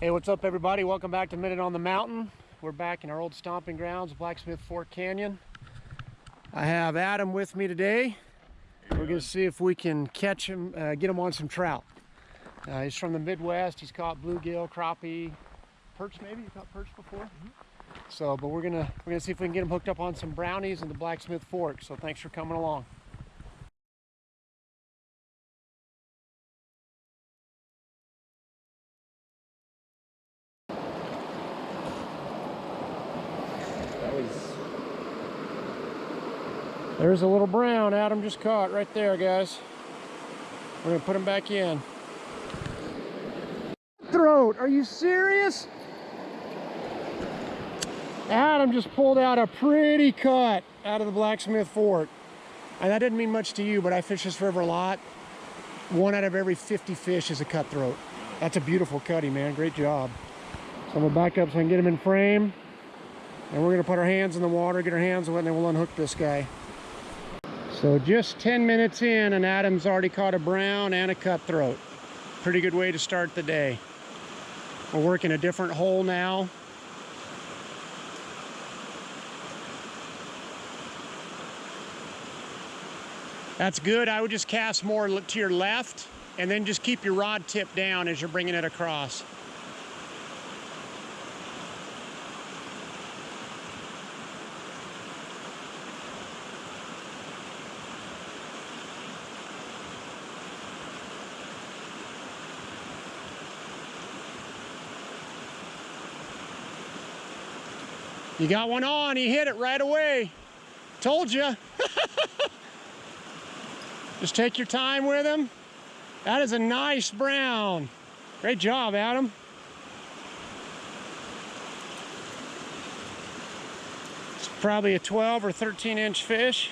Hey, what's up everybody? Welcome back to Minute on the Mountain. We're back in our old stomping grounds, Blacksmith Fork Canyon. I have Adam with me today. We're going to see if we can catch him, get him on some trout. He's from the Midwest. He's caught bluegill, crappie, perch maybe? You caught perch before? So, but we're gonna see if we can get him hooked up on some brownies in the Blacksmith Fork. So thanks for coming along. There's a little brown Adam just caught right there, guys. We're gonna put him back in. Throat, are you serious? Adam just pulled out a pretty cut out of the Blacksmith Fork. And that didn't mean much to you, but I fish this river a lot. 1 out of every 50 fish is a cutthroat. That's a beautiful cutty, man. Great job. So I'm gonna back up so I can get him in frame. And we're gonna put our hands in the water, get our hands wet, and then we'll unhook this guy. So just 10 minutes in and Adam's already caught a brown and a cutthroat. Pretty good way to start the day. We're working a different hole now. That's good. I would just cast more to your left and then just keep your rod tip down as you're bringing it across. You got one on, he hit it right away. Told you. Just take your time with him. That is a nice brown. Great job, Adam. It's probably a 12 or 13-inch fish.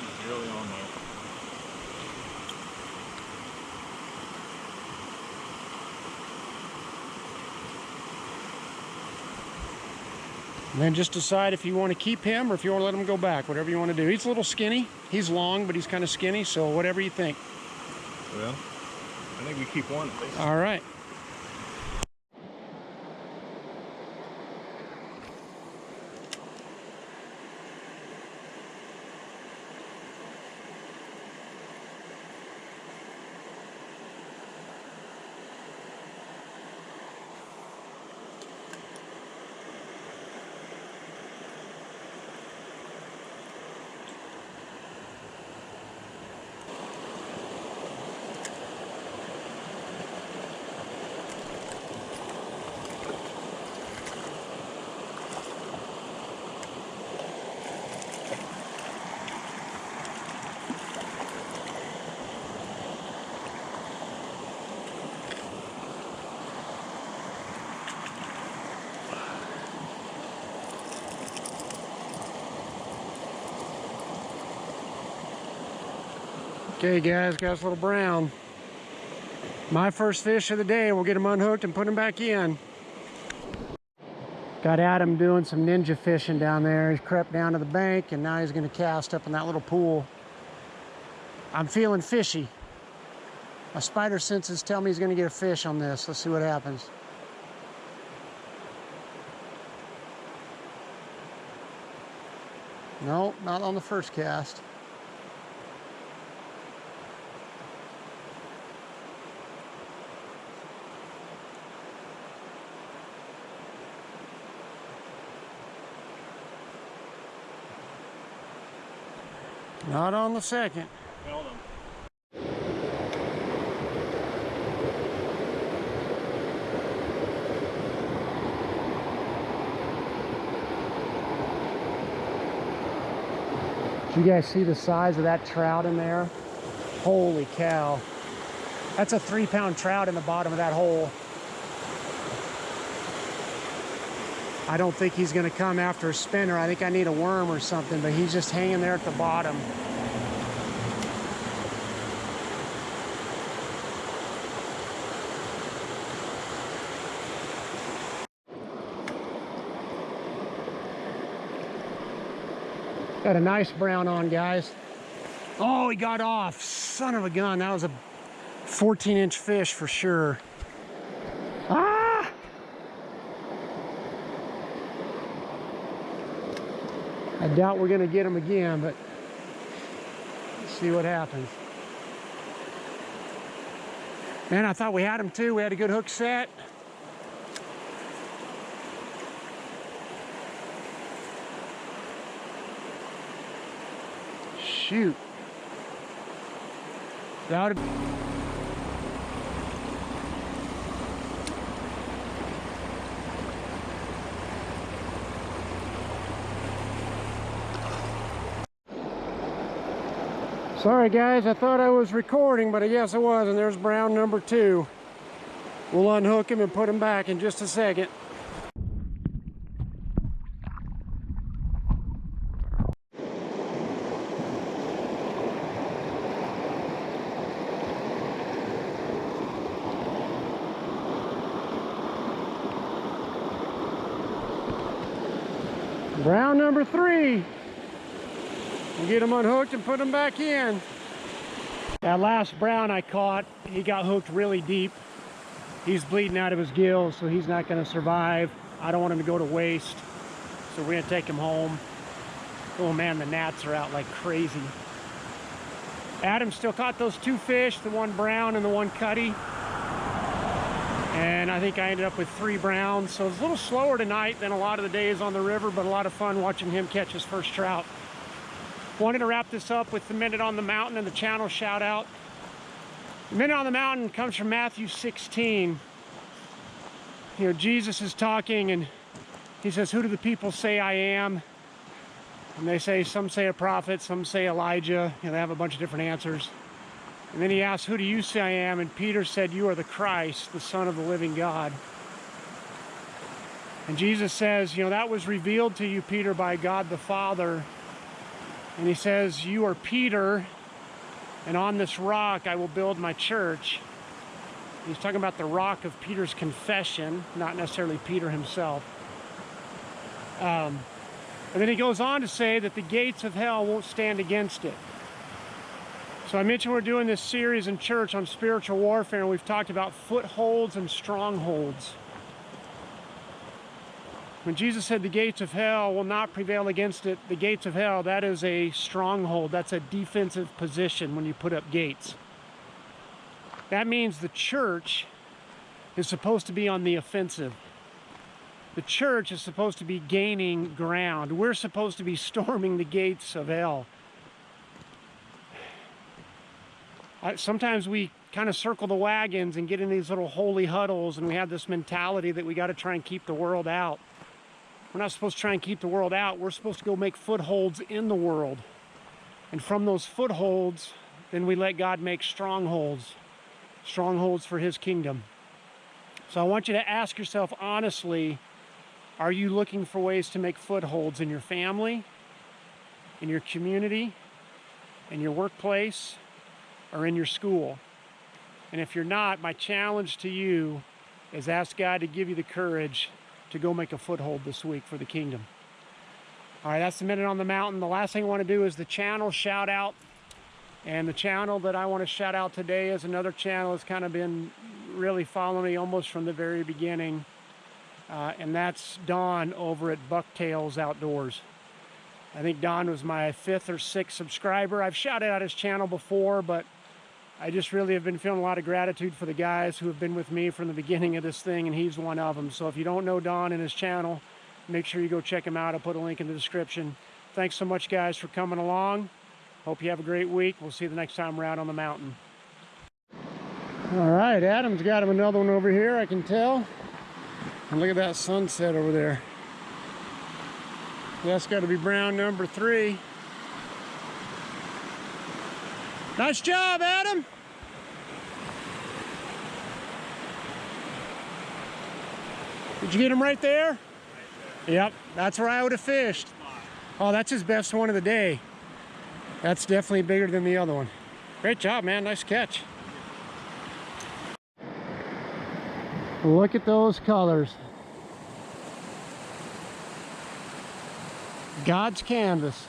He's really on there. And then just decide if you want to keep him or if you want to let him go back, whatever you want to do. He's a little skinny. He's long, but he's kind of skinny, so whatever you think. Well, I think we keep one at least. All right. Okay guys, got this little brown. My first fish of the day. We'll get him unhooked and put him back in. Got Adam doing some ninja fishing down there. He's crept down to the bank and now he's gonna cast up in that little pool. I'm feeling fishy. My spider senses tell me he's gonna get a fish on this. Let's see what happens. No, not on the first cast. Not on the second. Held him. Do you guys see the size of that trout in there? Holy cow. That's a 3-pound trout in the bottom of that hole. I don't think he's gonna come after a spinner. I think I need a worm or something, but he's just hanging there at the bottom. Got a nice brown on, guys. Oh, he got off. Son of a gun. That was a 14-inch fish for sure. I doubt we're gonna get them again, but let's see what happens. Man, I thought we had them too. We had a good hook set. Shoot. That would have... Sorry guys, I thought I was recording, but I guess I was, and there's brown number 2. We'll unhook him and put him back in just a second. Brown number 3. We'll get him unhooked and put him back in. That last brown I caught, he got hooked really deep. He's bleeding out of his gills, so he's not going to survive. I don't want him to go to waste, so we're going to take him home. Oh man, the gnats are out like crazy. Adam still caught those 2 fish, the 1 brown and the 1 cutty. And I think I ended up with 3 browns, so it's a little slower tonight than a lot of the days on the river, but a lot of fun watching him catch his first trout. Wanted to wrap this up with the Minute on the Mountain and the channel shout out. The Minute on the Mountain comes from Matthew 16. You know, Jesus is talking and he says, "Who do the people say I am?" And they say, some say a prophet, some say Elijah. You know, they have a bunch of different answers. And then he asks, "Who do you say I am?" And Peter said, "You are the Christ, the Son of the living God." And Jesus says, you know, that was revealed to you, Peter, by God the Father. And he says, "You are Peter, and on this rock I will build my church." He's talking about the rock of Peter's confession, not necessarily Peter himself. And then he goes on to say that the gates of hell won't stand against it. So I mentioned we're doing this series in church on spiritual warfare, and we've talked about footholds and strongholds. When Jesus said the gates of hell will not prevail against it, the gates of hell, that is a stronghold. That's a defensive position when you put up gates. That means the church is supposed to be on the offensive. The church is supposed to be gaining ground. We're supposed to be storming the gates of hell. Sometimes we kind of circle the wagons and get in these little holy huddles, and we have this mentality that we got to try and keep the world out. We're not supposed to try and keep the world out. We're supposed to go make footholds in the world. And from those footholds, then we let God make strongholds. Strongholds for his kingdom. So I want you to ask yourself honestly, are you looking for ways to make footholds in your family, in your community, in your workplace, or in your school? And if you're not, my challenge to you is ask God to give you the courage to go make a foothold this week for the kingdom. All right, that's the Minute on the Mountain. The last thing I want to do is the channel shout out. And the channel that I want to shout out today is another channel that's kind of been really following me almost from the very beginning. And that's Don over at Bucktails Outdoors. I think Don was my 5th or 6th subscriber. I've shouted out his channel before, but I just really have been feeling a lot of gratitude for the guys who have been with me from the beginning of this thing, and he's one of them. So if you don't know Don and his channel, make sure you go check him out. I'll put a link in the description. Thanks so much, guys, for coming along. Hope you have a great week. We'll see you the next time we're out on the mountain. All right, Adam's got him another one over here, I can tell. And look at that sunset over there. That's got to be brown number 3. Nice job, Adam. Did you get him right there? Right there. Yep, that's where I would have fished. Oh, that's his best one of the day. That's definitely bigger than the other one. Great job, man. Nice catch. Look at those colors. God's canvas.